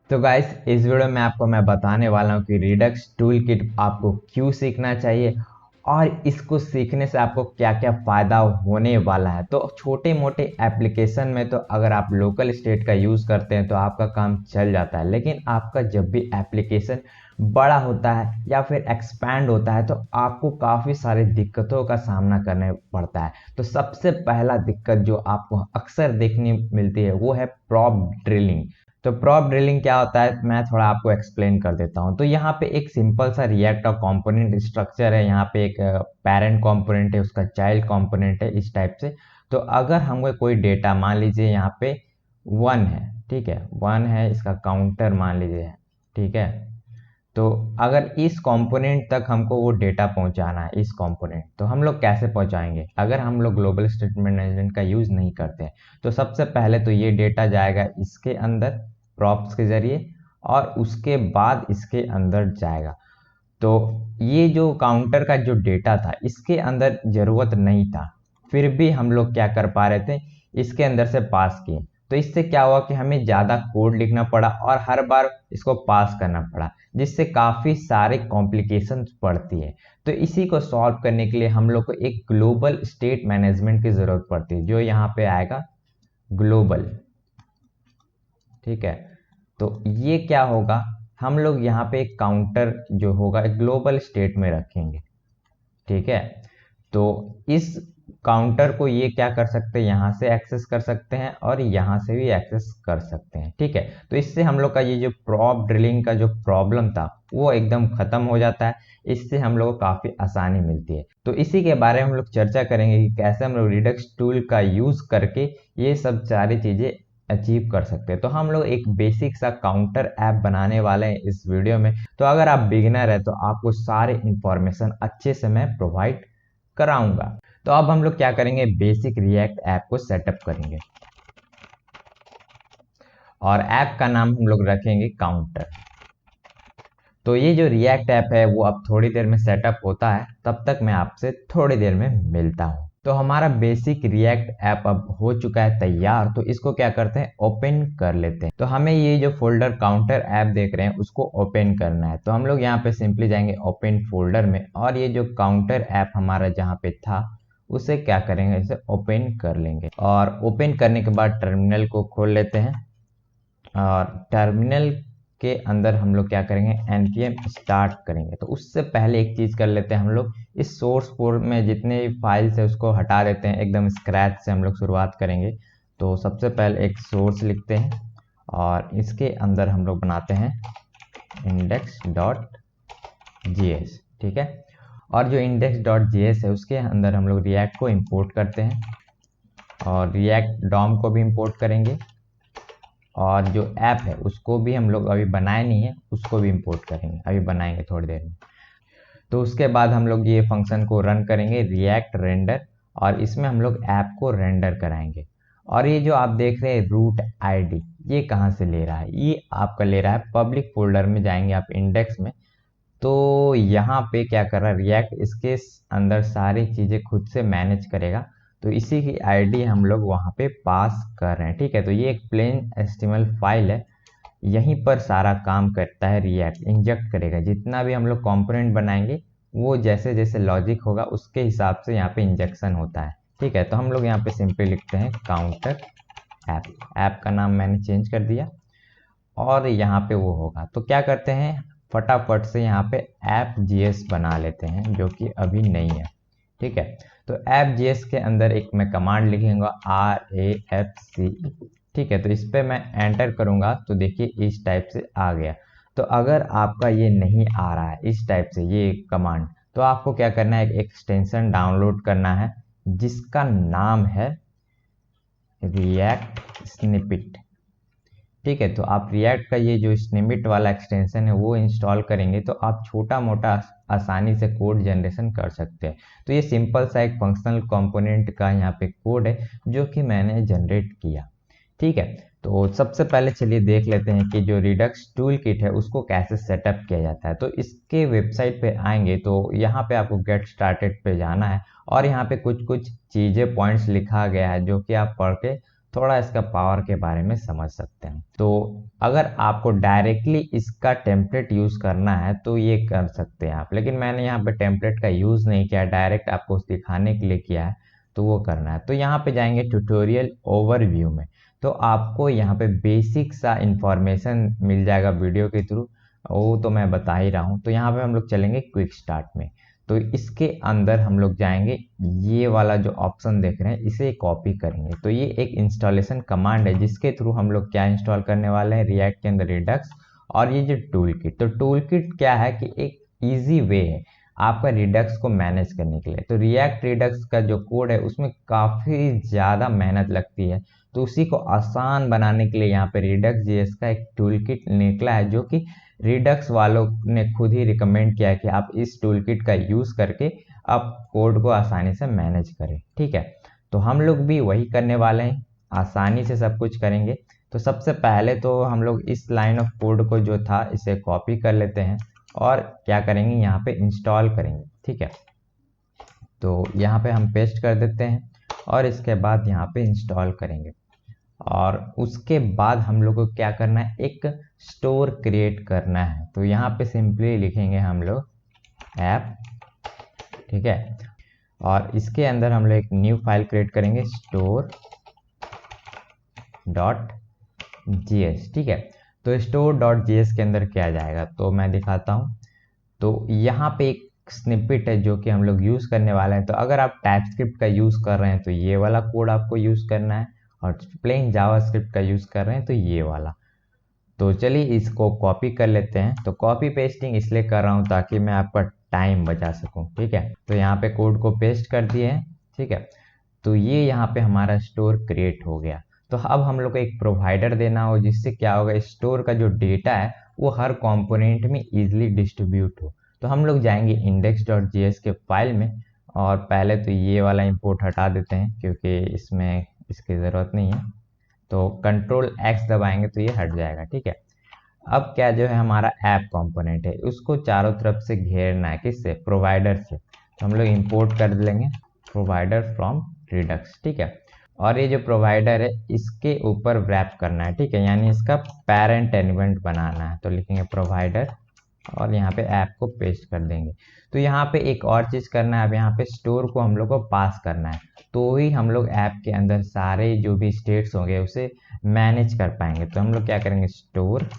तो गाइस इस वीडियो में आपको मैं बताने वाला हूँ कि रिडक्स टूल किट आपको क्यों सीखना चाहिए और इसको सीखने से आपको क्या क्या फ़ायदा होने वाला है। तो छोटे मोटे एप्लीकेशन में तो अगर आप लोकल स्टेट का यूज़ करते हैं तो आपका काम चल जाता है, लेकिन आपका जब भी एप्लीकेशन बड़ा होता है या फिर एक्सपैंड होता है तो आपको काफ़ी सारी दिक्कतों का सामना करने पड़ता है। तो सबसे पहला दिक्कत जो आपको अक्सर देखने मिलती है वो है प्रॉप ड्रिलिंग। तो प्रॉप ड्रिलिंग क्या होता है, मैं थोड़ा आपको एक्सप्लेन कर देता हूँ। तो यहाँ पे एक सिंपल सा रिएक्ट का कंपोनेंट स्ट्रक्चर है। यहाँ पे एक पेरेंट कंपोनेंट है, उसका चाइल्ड कंपोनेंट है, इस टाइप से। तो अगर हमको कोई डेटा मान लीजिए यहाँ पे 1 है, ठीक है, 1 है, इसका काउंटर मान लीजिए है, ठीक है। तो अगर इस कंपोनेंट तक हमको वो डेटा पहुंचाना है, इस कंपोनेंट, तो हम लोग कैसे पहुंचाएंगे अगर हम लोग ग्लोबल स्टेटमेंट मैनेजमेंट का यूज़ नहीं करते हैं। तो सबसे पहले तो ये डेटा जाएगा इसके अंदर प्रॉप्स के ज़रिए और उसके बाद इसके अंदर जाएगा। तो ये जो काउंटर का जो डेटा था इसके अंदर ज़रूरत नहीं था, फिर भी हम लोग क्या कर पा रहे थे, इसके अंदर से पास किए। तो इससे क्या हुआ कि हमें ज़्यादा कोड लिखना पड़ा और हर बार इसको पास करना पड़ा, जिससे काफ़ी सारे कॉम्प्लिकेशंस पड़ती है। तो इसी को सॉल्व करने के लिए हम लोग को एक ग्लोबल स्टेट मैनेजमेंट की ज़रूरत पड़ती है, जो यहाँ पे आएगा ग्लोबल, ठीक है। तो ये क्या होगा, हम लोग यहाँ पे एक काउंटर जो होगा एक ग्लोबल स्टेट में रखेंगे, ठीक है। तो इस काउंटर को ये क्या कर सकते हैं, यहाँ से एक्सेस कर सकते हैं और यहाँ से भी एक्सेस कर सकते हैं, ठीक है। तो इससे हम लोग का ये जो प्रॉप ड्रिलिंग का जो प्रॉब्लम था वो एकदम खत्म हो जाता है। इससे हम लोग को काफ़ी आसानी मिलती है। तो इसी के बारे में हम लोग चर्चा करेंगे कि कैसे हम लोग रिडक्स टूल का यूज़ करके ये सब सारी चीज़ें अचीव कर सकते हैं। तो हम लोग एक बेसिक सा काउंटर ऐप बनाने वाले हैं इस वीडियो में। तो अगर आप बिगिनर है तो आपको सारे इंफॉर्मेशन अच्छे से मैं प्रोवाइड कराऊंगा। तो अब हम लोग क्या करेंगे, बेसिक रिएक्ट ऐप को सेटअप करेंगे और ऐप का नाम हम लोग रखेंगे काउंटर। तो ये जो रिएक्ट ऐप है वो अब थोड़ी देर में सेटअप होता है, तब तक मैं आपसे थोड़ी देर में मिलता हूँ। तो हमारा बेसिक रिएक्ट ऐप अब हो चुका है तैयार। तो इसको क्या करते हैं, ओपन कर लेते हैं। तो हमें ये जो फोल्डर काउंटर ऐप देख रहे हैं उसको ओपन करना है। तो हम लोग यहाँ पे सिंपली जाएंगे ओपन फोल्डर में और ये जो काउंटर ऐप हमारा जहाँ पे था उसे क्या करेंगे, इसे ओपन कर लेंगे। और ओपन करने के बाद टर्मिनल को खोल लेते हैं और टर्मिनल के अंदर हम लोग क्या करेंगे, npm स्टार्ट करेंगे। तो उससे पहले एक चीज़ कर लेते हैं, हम लोग इस सोर्स कोड में जितने भी फाइल्स है उसको हटा देते हैं, एकदम स्क्रैच से हम लोग शुरुआत करेंगे। तो सबसे पहले एक सोर्स लिखते हैं और इसके अंदर हम लोग बनाते हैं index.js, ठीक है। और जो index.js है उसके अंदर हम लोग रिएक्ट को इंपोर्ट करते हैं और रिएक्ट डॉम को भी इंपोर्ट करेंगे और जो ऐप है उसको भी हम लोग अभी बनाए नहीं है, उसको भी इंपोर्ट करेंगे, अभी बनाएंगे थोड़ी देर में। तो उसके बाद हम लोग ये फंक्शन को रन करेंगे रिएक्ट रेंडर और इसमें हम लोग ऐप को रेंडर कराएंगे। और ये जो आप देख रहे हैं रूट आईडी, ये कहाँ से ले रहा है, ये आपका ले रहा है पब्लिक फोल्डर में। जाएंगे आप इंडेक्स में, तो यहाँ पे क्या कर रहा है रिएक्ट, इसके अंदर सारी चीज़ें खुद से मैनेज करेगा। तो इसी की आईडी हम लोग वहाँ पे पास कर रहे हैं, ठीक है। तो ये एक प्लेन एचटीएमएल फाइल है, यहीं पर सारा काम करता है रिएक्ट। इंजेक्ट करेगा जितना भी हम लोग कंपोनेंट बनाएंगे, वो जैसे जैसे लॉजिक होगा उसके हिसाब से यहाँ पे इंजेक्शन होता है, ठीक है। तो हम लोग यहाँ पे सिंपली लिखते हैं काउंटर ऐप, ऐप का नाम मैंने चेंज कर दिया और यहाँ पे वो होगा। तो क्या करते हैं, फटाफट से यहाँ पे ऐप जीएस बना लेते हैं, जो कि अभी नहीं है, ठीक है। तो ऐप जीएस के अंदर एक मैं कमांड लिखूंगा RAFC, ठीक है। तो इस पर मैं एंटर करूंगा तो देखिए इस टाइप से आ गया। तो अगर आपका ये नहीं आ रहा है इस टाइप से ये कमांड, तो आपको क्या करना है, एक एक्सटेंशन डाउनलोड करना है जिसका नाम है रिएक्ट स्निपेट, ठीक है। तो आप रिएक्ट का ये जो स्निपेट वाला एक्सटेंशन है वो इंस्टॉल करेंगे तो आप छोटा मोटा आसानी से कोड जनरेशन कर सकते हैं। तो ये सिंपल सा एक फंक्शनल कंपोनेंट का यहाँ पे कोड है जो कि मैंने जनरेट किया, ठीक है। तो सबसे पहले चलिए देख लेते हैं कि जो रिडक्स टूल किट है उसको कैसे सेटअप किया जाता है। तो इसके वेबसाइट पे आएंगे तो यहाँ पे आपको गेट स्टार्टेड पे जाना है और यहाँ पे कुछ कुछ चीज़ें पॉइंट्स लिखा गया है जो कि आप पढ़ के थोड़ा इसका पावर के बारे में समझ सकते हैं। तो अगर आपको डायरेक्टली इसका टेम्पलेट यूज़ करना है तो ये कर सकते हैं आप, लेकिन मैंने यहाँ पे टेम्पलेट का यूज़ नहीं किया, डायरेक्ट आपको दिखाने के लिए किया है, तो वो करना है। तो यहाँ पे जाएंगे ट्यूटोरियल ओवरव्यू में, तो आपको यहाँ पे बेसिक सा इंफॉर्मेशन मिल जाएगा वीडियो के थ्रू, वो तो मैं बता ही रहा हूँ। तो यहाँ पे हम लोग चलेंगे क्विक स्टार्ट में, तो इसके अंदर हम लोग जाएंगे, ये वाला जो ऑप्शन देख रहे हैं इसे कॉपी करेंगे। तो ये एक इंस्टॉलेशन कमांड है जिसके थ्रू हम लोग क्या इंस्टॉल करने वाले हैं, रिएक्ट के अंदर रिडक्स और ये जो टूल किट। तो टूल किट क्या है कि एक ईजी वे है आपका रिडक्स को मैनेज करने के लिए। तो रिएक्ट रिडक्स का जो कोड है उसमें काफ़ी ज़्यादा मेहनत लगती है, तो उसी को आसान बनाने के लिए यहाँ पे रिडक्स जीएस का एक टूल किट निकला है, जो कि रिडक्स वालों ने खुद ही रिकमेंड किया कि आप इस टूल किट का यूज़ करके आप कोड को आसानी से मैनेज करें। ठीक है, तो हम लोग भी वही करने वाले हैं, आसानी से सब कुछ करेंगे। तो सबसे पहले तो हम लोग इस लाइन ऑफ कोड को जो था इसे कॉपी कर लेते हैं और क्या करेंगे, यहाँ पे इंस्टॉल करेंगे। ठीक है, तो यहाँ पे हम पेस्ट कर देते हैं और इसके बाद यहाँ पे इंस्टॉल करेंगे। और उसके बाद हम लोग को क्या करना है, एक स्टोर क्रिएट करना है। तो यहाँ पे सिंपली लिखेंगे हम लोग ऐप, ठीक है, और इसके अंदर हम लोग एक न्यू फाइल क्रिएट करेंगे, store.js। ठीक है, तो store.js के अंदर क्या जाएगा तो मैं दिखाता हूँ। तो यहाँ पे एक स्निपेट है जो कि हम लोग यूज़ करने वाले हैं। तो अगर आप टाइपस्क्रिप्ट का यूज़ कर रहे हैं तो ये वाला कोड आपको यूज़ करना है, और प्लेन जावास्क्रिप्ट का यूज़ कर रहे हैं तो ये वाला। तो चलिए इसको कॉपी कर लेते हैं। तो कॉपी पेस्टिंग इसलिए कर रहा हूँ ताकि मैं आपका टाइम बचा सकूँ। ठीक है, तो यहाँ पे कोड को पेस्ट कर दिए हैं। ठीक है, तो ये यहाँ पे हमारा स्टोर क्रिएट हो गया। तो अब हम लोग को एक प्रोवाइडर देना हो जिससे क्या होगा, स्टोर का जो डेटा है वो हर कंपोनेंट में इजीली डिस्ट्रीब्यूट हो। तो हम लोग जाएंगे index.js के फाइल में, और पहले तो ये वाला इंपोर्ट हटा देते हैं क्योंकि इसमें इसकी ज़रूरत नहीं है। तो Ctrl+X दबाएंगे तो ये हट जाएगा। ठीक है, अब क्या जो है हमारा ऐप कंपोनेंट है उसको चारों तरफ से घेरना है, किससे, प्रोवाइडर से। तो हम लोग इंपोर्ट कर लेंगे प्रोवाइडर फ्रॉम रिडक्स। ठीक है, और ये जो प्रोवाइडर है इसके ऊपर रैप करना है। ठीक है, यानी इसका पेरेंट एलिमेंट बनाना है। तो लिखेंगे प्रोवाइडर और यहाँ पे ऐप को पेस्ट कर देंगे। तो यहाँ पे एक और चीज़ करना है, अब यहाँ पे स्टोर को हम लोग को पास करना है, तो ही हम लोग ऐप के अंदर सारे जो भी स्टेट्स होंगे उसे मैनेज कर पाएंगे। तो हम लोग क्या करेंगे, स्टोर,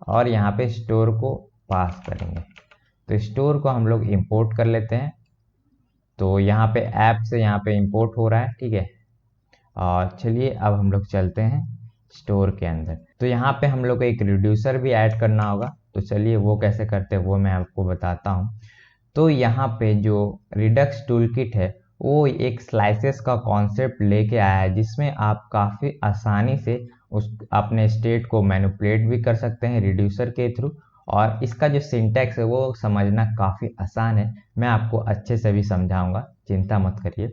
और यहाँ पे स्टोर को पास करेंगे। तो स्टोर को हम लोग इंपोर्ट कर लेते हैं। तो यहाँ पे ऐप से यहाँ पे इंपोर्ट हो रहा है। ठीक है, और चलिए अब हम लोग चलते हैं स्टोर के अंदर। तो यहाँ पे हम लोग को एक रिड्यूसर भी ऐड करना होगा। तो चलिए वो कैसे करते हैं वो मैं आपको बताता हूँ। तो यहाँ पे जो रिडक्स टूल किट है वो एक स्लाइसेस का कॉन्सेप्ट लेके आया है, जिसमें आप काफ़ी आसानी से उस अपने स्टेट को मैनिपुलेट भी कर सकते हैं रिड्यूसर के थ्रू। और इसका जो सिंटैक्स है वो समझना काफ़ी आसान है, मैं आपको अच्छे से भी समझाऊंगा, चिंता मत करिए।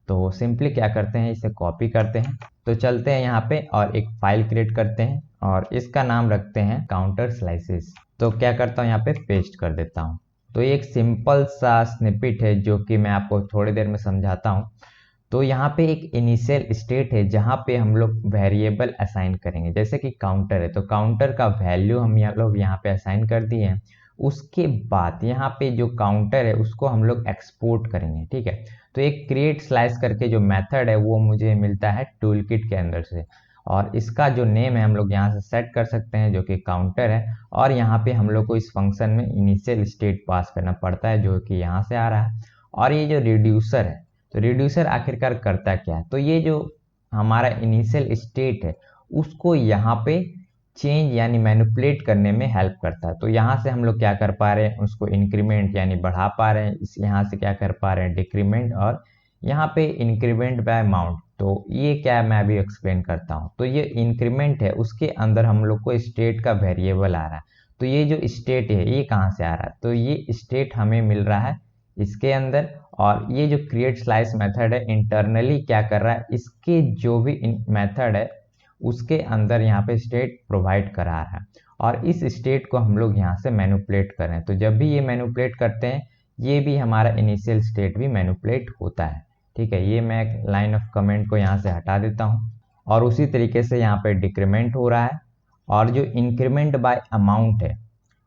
तो सिंपली क्या करते हैं, इसे कॉपी करते हैं। तो चलते हैं यहाँ पे और एक फाइल क्रिएट करते हैं और इसका नाम रखते हैं काउंटर स्लाइसेस। तो क्या करता हूँ, यहाँ पे पेस्ट कर देता हूँ। तो ये एक सिंपल सा स्निपेट है जो कि मैं आपको थोड़ी देर में समझाता हूँ। तो यहाँ पे एक इनिशियल स्टेट है जहाँ पे हम लोग वेरिएबल असाइन करेंगे, जैसे कि काउंटर है तो काउंटर का वैल्यू हम लोग यहाँ पे असाइन कर दिए हैं। उसके बाद यहाँ पे जो काउंटर है उसको हम लोग एक्सपोर्ट करेंगे। ठीक है, तो एक क्रिएट स्लाइस करके जो मेथड है वो मुझे मिलता है टूल किट के अंदर से, और इसका जो नेम है हम लोग यहाँ से सेट कर सकते हैं जो कि काउंटर है। और यहाँ पे हम लोग को इस फंक्शन में इनिशियल स्टेट पास करना पड़ता है जो कि यहाँ से आ रहा है। और ये जो रिड्यूसर है, तो रिड्यूसर आखिरकार करता क्या है, तो ये जो हमारा इनिशियल स्टेट है उसको यहाँ पे चेंज यानी मैनिपुलेट करने में हेल्प करता है। तो यहाँ से हम लोग क्या कर पा रहे हैं, उसको इंक्रीमेंट यानी बढ़ा पा रहे हैं, इस यहाँ से क्या कर पा रहे हैं, डिक्रीमेंट, और यहाँ पे इंक्रीमेंट बाय अमाउंट। तो ये क्या है मैं अभी एक्सप्लेन करता हूँ। तो ये इंक्रीमेंट है, उसके अंदर हम लोग को स्टेट का वेरिएबल आ रहा है। तो ये जो स्टेट है ये कहाँ से आ रहा है, तो ये स्टेट हमें मिल रहा है इसके अंदर। और ये जो क्रिएट स्लाइस मेथड है इंटरनली क्या कर रहा है, इसके जो भी मेथड है उसके अंदर यहाँ पे स्टेट प्रोवाइड करा रहा है, और इस स्टेट को हम लोग यहाँ से मैनिपुलेट कर रहे हैं। तो जब भी ये मैनिपुलेट करते हैं ये भी हमारा इनिशियल स्टेट भी मैनिपुलेट होता है। ठीक है, ये मैं लाइन ऑफ कमेंट को यहाँ से हटा देता हूँ और उसी तरीके से यहाँ पे डिक्रीमेंट हो रहा है। और जो इंक्रीमेंट बाय अमाउंट है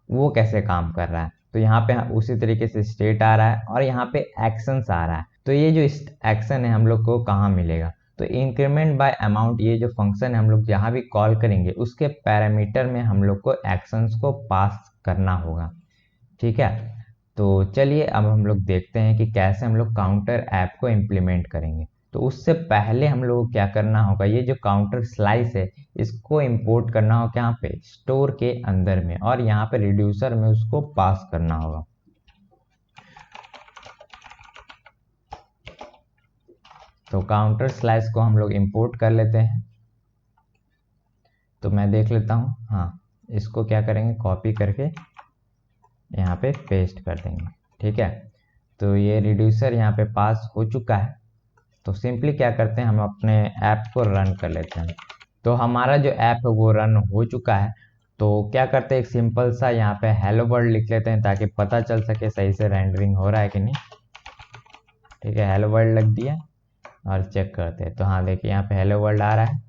वो कैसे काम कर रहा है, तो यहाँ पे उसी तरीके से स्टेट आ रहा है और यहाँ पे एक्शंस आ रहा है। तो ये जो एक्शन है हम लोग को कहाँ मिलेगा, तो इंक्रीमेंट बाय अमाउंट ये जो फंक्शन है हम लोग जहाँ भी कॉल करेंगे उसके पैरामीटर में हम लोग को एक्शंस को पास करना होगा। ठीक है, तो चलिए अब हम लोग देखते हैं कि कैसे हम लोग काउंटर ऐप को इम्प्लीमेंट करेंगे। तो उससे पहले हम लोग को क्या करना होगा, ये जो काउंटर स्लाइस है इसको इंपोर्ट करना होगा यहाँ पे स्टोर के अंदर में, और यहाँ पे रिड्यूसर में उसको पास करना होगा। तो काउंटर स्लाइस को हम लोग इंपोर्ट कर लेते हैं। तो मैं देख लेता हूँ, हाँ इसको क्या करेंगे, कॉपी करके यहाँ पे पेस्ट कर देंगे। ठीक है, तो ये रिड्यूसर यहाँ पे पास हो चुका है। तो सिंपली क्या करते हैं, हम अपने ऐप को रन कर लेते हैं। तो हमारा जो ऐप है वो रन हो चुका है। तो क्या करते हैं, एक सिंपल सा यहाँ पे हेलो वर्ल्ड लिख लेते हैं ताकि पता चल सके सही से रेंडरिंग हो रहा है कि नहीं। ठीक है, हेलो वर्ल्ड लग दिया और चेक करते हैं। तो हाँ देखिए यहाँ पे हेलो वर्ल्ड आ रहा है।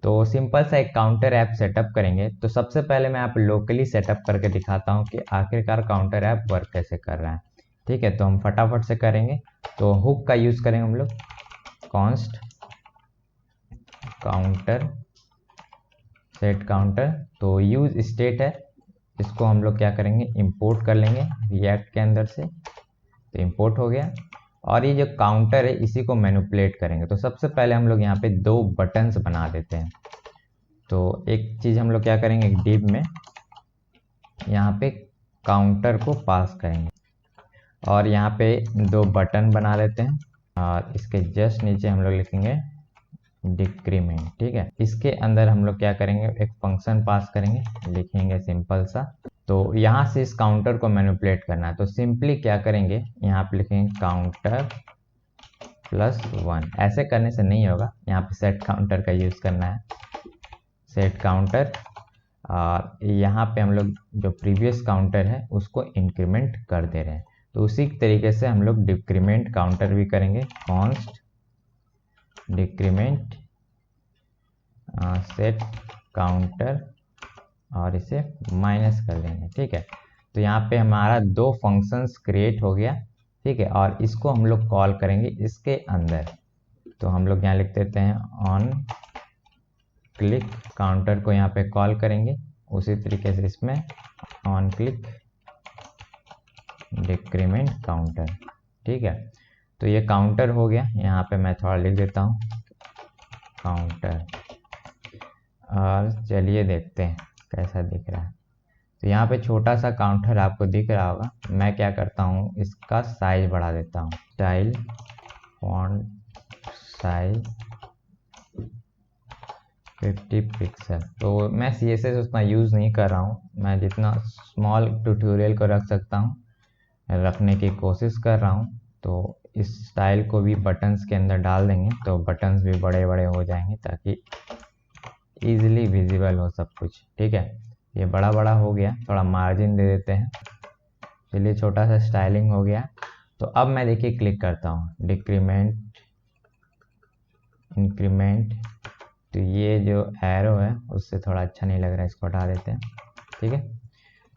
तो सिंपल सा एक काउंटर ऐप सेटअप करेंगे। तो सबसे पहले मैं आप लोकली सेटअप करके दिखाता हूँ कि आखिरकार काउंटर ऐप वर्क कैसे कर रहा है। ठीक है, तो हम फटाफट से करेंगे। तो हुक का यूज़ करेंगे हम लोग, कॉन्स्ट काउंटर सेट काउंटर। तो यूज स्टेट है, इसको हम लोग क्या करेंगे, इंपोर्ट कर लेंगे रिएक्ट के अंदर से। तो इंपोर्ट हो गया। और ये जो काउंटर है इसी को मैनिपुलेट करेंगे। तो सबसे पहले हम लोग यहाँ पे 2 बटन्स बना देते हैं। तो एक चीज़ हम लोग क्या करेंगे, एक डिव में यहाँ पे काउंटर को पास करेंगे और यहाँ पे 2 बटन बना लेते हैं। और इसके जस्ट नीचे हम लोग लिखेंगे डिक्रीमेंट। ठीक है, इसके अंदर हम लोग क्या करेंगे, एक फंक्शन पास करेंगे, लिखेंगे सिंपल सा। तो यहाँ से इस काउंटर को मैनिपुलेट करना है। तो सिंपली क्या करेंगे, यहाँ पे लिखेंगे काउंटर +1। ऐसे करने से नहीं होगा, यहाँ पे सेट काउंटर का यूज़ करना है, सेट काउंटर। और यहाँ पे हम लोग जो प्रीवियस काउंटर है उसको इंक्रीमेंट कर दे रहे हैं। तो उसी तरीके से हम लोग डिक्रीमेंट काउंटर भी करेंगे, कॉन्स्ट डिक्रीमेंट सेट काउंटर और इसे माइनस कर देंगे। ठीक है, तो यहाँ पे हमारा 2 फंक्शंस क्रिएट हो गया। ठीक है, और इसको हम लोग कॉल करेंगे इसके अंदर। तो हम लोग यहाँ लिख देते हैं ऑन क्लिक काउंटर को यहाँ पे कॉल करेंगे, उसी तरीके से इसमें ऑन क्लिक डिक्रीमेंट काउंटर। ठीक है, तो ये काउंटर हो गया। यहाँ पे मैं थोड़ा लिख देता हूँ काउंटर, और चलिए देखते हैं कैसा दिख रहा है। तो यहाँ पे छोटा सा काउंटर आपको दिख रहा होगा। मैं क्या करता हूँ, इसका साइज बढ़ा देता हूँ, स्टाइल फॉन्ट साइज 50 पिक्सल। तो मैं CSS उतना यूज़ नहीं कर रहा हूँ, मैं जितना स्मॉल ट्यूटोरियल को रख सकता हूँ रखने की कोशिश कर रहा हूँ। तो इस स्टाइल को भी बटन्स के अंदर डाल देंगे तो बटन्स भी बड़े बड़े हो जाएंगे ताकि ईजिली विजिबल हो सब कुछ। ठीक है, ये बड़ा बड़ा हो गया, थोड़ा मार्जिन दे देते हैं। चलिए छोटा सा स्टाइलिंग हो गया। तो अब मैं देखिए क्लिक करता हूँ डिक्रीमेंट इंक्रीमेंट। तो ये जो एरो है उससे थोड़ा अच्छा नहीं लग रहा है, इसको हटा देते हैं। ठीक है,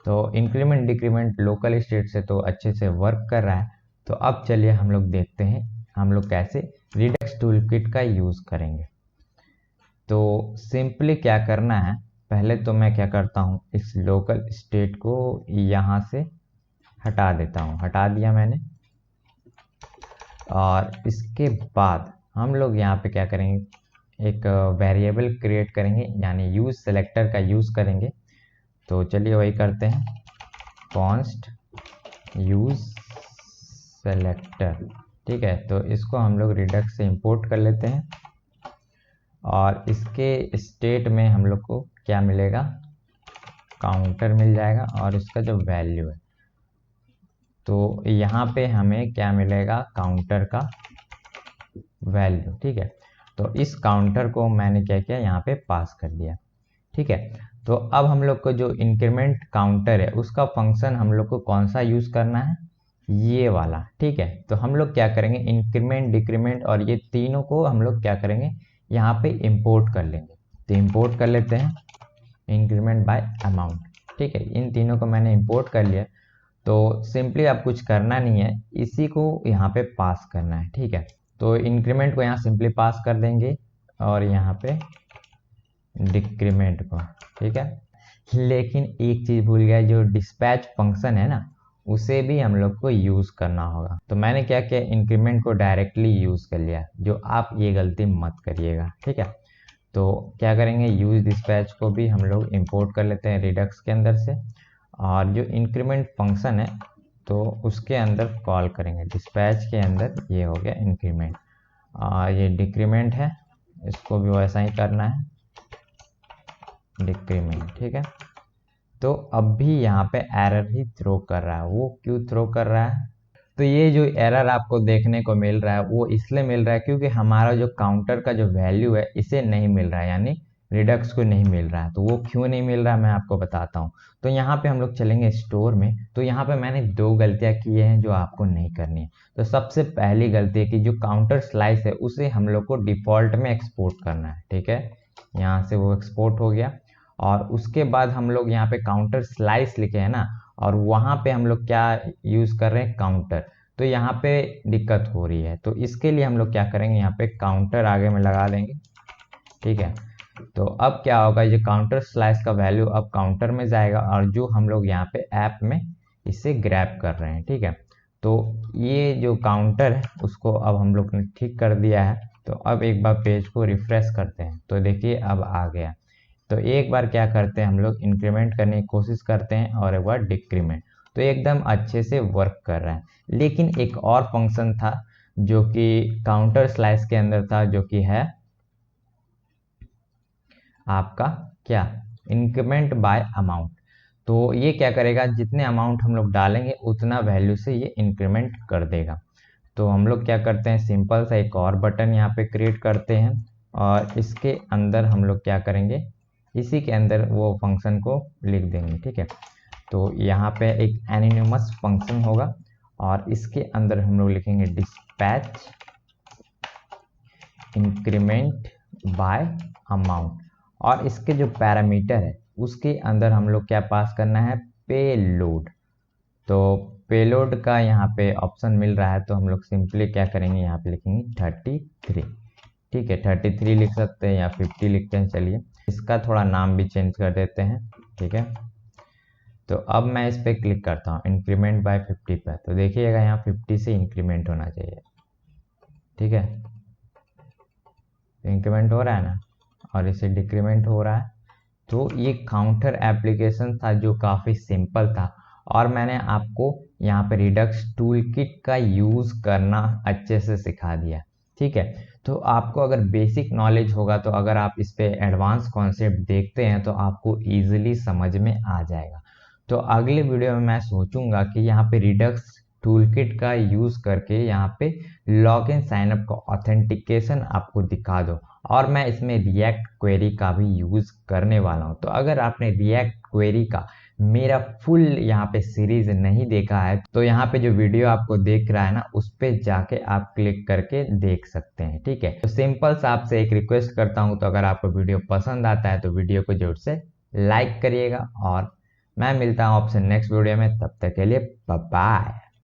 तो इंक्रीमेंट डिक्रीमेंट लोकल स्टेट से तो अच्छे से वर्क कर रहा है। तो अब चलिए हम लोग देखते हैं हम लोग कैसे रिडक्स टूलकिट का यूज़ करेंगे। तो सिंपली क्या करना है, पहले तो मैं क्या करता हूँ, इस लोकल स्टेट को यहाँ से हटा देता हूँ, हटा दिया मैंने। और इसके बाद हम लोग यहाँ पे क्या करेंगे, एक वेरिएबल क्रिएट करेंगे, यानी यूज सेलेक्टर का यूज़ करेंगे। तो चलिए वही करते हैं, कॉन्स्ट यूज सेलेक्टर। ठीक है, तो इसको हम लोग रिडक्स से इंपोर्ट कर लेते हैं। और इसके स्टेट में हम लोग को क्या मिलेगा, काउंटर मिल जाएगा और इसका जो वैल्यू है, तो यहाँ पे हमें क्या मिलेगा, काउंटर का वैल्यू। ठीक है, तो इस काउंटर को मैंने क्या किया, यहाँ पे पास कर दिया। ठीक है, तो अब हम लोग को जो इंक्रीमेंट काउंटर है उसका फंक्शन हम लोग को कौन सा यूज़ करना है, ये वाला। ठीक है, तो हम लोग क्या करेंगे, इंक्रीमेंट डिक्रीमेंट और ये तीनों को हम लोग क्या करेंगे, यहाँ पे इंपोर्ट कर लेंगे। तो इंपोर्ट कर लेते हैं इंक्रीमेंट बाय अमाउंट। ठीक है, इन तीनों को मैंने इंपोर्ट कर लिया। तो सिंपली अब कुछ करना नहीं है, इसी को यहाँ पे पास करना है। ठीक है, तो इंक्रीमेंट को यहाँ सिंपली पास कर देंगे और यहाँ पे डिक्रीमेंट को। ठीक है, लेकिन एक चीज़ भूल गया, जो डिस्पैच फंक्शन है ना, उसे भी हम लोग को यूज़ करना होगा। तो मैंने क्या किया, इंक्रीमेंट को डायरेक्टली यूज़ कर लिया, जो आप ये गलती मत करिएगा। ठीक है, तो क्या करेंगे, यूज डिस्पैच को भी हम लोग इंपोर्ट कर लेते हैं रिडक्स के अंदर से, और जो इंक्रीमेंट फंक्शन है तो उसके अंदर कॉल करेंगे। डिस्पैच के अंदर ये हो गया इंक्रीमेंट, और ये डिक्रीमेंट है, इसको भी वैसा ही करना है, डिक्रीमेंट। ठीक है, तो अब भी यहाँ पे एरर ही थ्रो कर रहा है। वो क्यों थ्रो कर रहा है, तो ये जो एरर आपको देखने को मिल रहा है वो इसलिए मिल रहा है क्योंकि हमारा जो काउंटर का जो वैल्यू है इसे नहीं मिल रहा है, यानी रिडक्स को नहीं मिल रहा है। तो वो क्यों नहीं मिल रहा है मैं आपको बताता हूँ। तो यहाँ पे हम लोग चलेंगे स्टोर में। तो यहाँ पे मैंने 2 गलतियाँ की हैं जो आपको नहीं करनी है। तो सबसे पहली गलती है कि जो काउंटर स्लाइस है उसे हम लोग को डिफ़ॉल्ट में एक्सपोर्ट करना है। ठीक है, यहाँ से वो एक्सपोर्ट हो गया, और उसके बाद हम लोग यहाँ पे काउंटर स्लाइस लिखे हैं ना, और वहाँ पे हम लोग क्या यूज़ कर रहे हैं, काउंटर। तो यहाँ पे दिक्कत हो रही है, तो इसके लिए हम लोग क्या करेंगे, यहाँ पे काउंटर आगे में लगा देंगे। ठीक है, तो अब क्या होगा, ये काउंटर स्लाइस का वैल्यू अब काउंटर में जाएगा, और जो हम लोग यहाँ पे ऐप में इसे ग्रैब कर रहे हैं। ठीक है, तो ये जो काउंटर है उसको अब हम लोग ने ठीक कर दिया है। तो अब एक बार पेज को रिफ्रेश करते हैं, तो देखिए अब आ गया। तो एक बार क्या करते हैं, हम लोग इंक्रीमेंट करने की कोशिश करते हैं और एक बार डिक्रीमेंट, तो एकदम अच्छे से वर्क कर रहा है। लेकिन एक और फंक्शन था जो कि काउंटर स्लाइस के अंदर था, जो कि है आपका क्या, इंक्रीमेंट बाय अमाउंट। तो ये क्या करेगा, जितने अमाउंट हम लोग डालेंगे उतना वैल्यू से ये इंक्रीमेंट कर देगा। तो हम लोग क्या करते हैं, सिंपल सा एक और बटन यहाँ पे क्रिएट करते हैं, और इसके अंदर हम लोग क्या करेंगे, इसी के अंदर वो फंक्शन को लिख देंगे। ठीक है, तो यहाँ पे एक एनोनिमस फंक्शन होगा, और इसके अंदर हम लोग लिखेंगे डिस्पैच इंक्रीमेंट बाय अमाउंट, और इसके जो पैरामीटर है उसके अंदर हम लोग क्या पास करना है, पेलोड। तो पेलोड का यहाँ पे ऑप्शन मिल रहा है, तो हम लोग सिंपली क्या करेंगे, यहाँ पे लिखेंगे 33। ठीक है, 33 लिख सकते हैं या 50 लिखते हैं। चलिए इसका थोड़ा नाम भी चेंज कर देते हैं। ठीक है, तो अब मैं इस पर क्लिक करता हूँ इंक्रीमेंट बाय 50 पर, तो देखिएगा यहाँ 50 से इंक्रीमेंट होना चाहिए। ठीक है, इंक्रीमेंट हो रहा है ना, और इसे डिक्रीमेंट हो रहा है। तो ये काउंटर एप्लीकेशन था जो काफ़ी सिंपल था, और मैंने आपको यहाँ पे रिडक्स टूल किट का यूज़ करना अच्छे से सिखा दिया। ठीक है, तो आपको अगर बेसिक नॉलेज होगा, तो अगर आप इस पे एडवांस कॉन्सेप्ट देखते हैं तो आपको ईजिली समझ में आ जाएगा। तो अगले वीडियो में मैं सोचूंगा कि यहाँ पे रिडक्स टूलकिट का यूज़ करके यहाँ पे लॉगिन साइनअप का ऑथेंटिकेशन आपको दिखा दो, और मैं इसमें रिएक्ट क्वेरी का भी यूज़ करने वाला हूँ। तो अगर आपने रिएक्ट क्वेरी का मेरा फुल यहाँ पे सीरीज नहीं देखा है, तो यहाँ पे जो वीडियो आपको देख रहा है ना, उस पे जाके आप क्लिक करके देख सकते हैं। ठीक है, तो सिंपल सा आपसे एक रिक्वेस्ट करता हूँ, तो अगर आपको वीडियो पसंद आता है तो वीडियो को जरूर से लाइक करिएगा, और मैं मिलता हूँ आपसे नेक्स्ट वीडियो में। तब तक के लिए बाय बाय।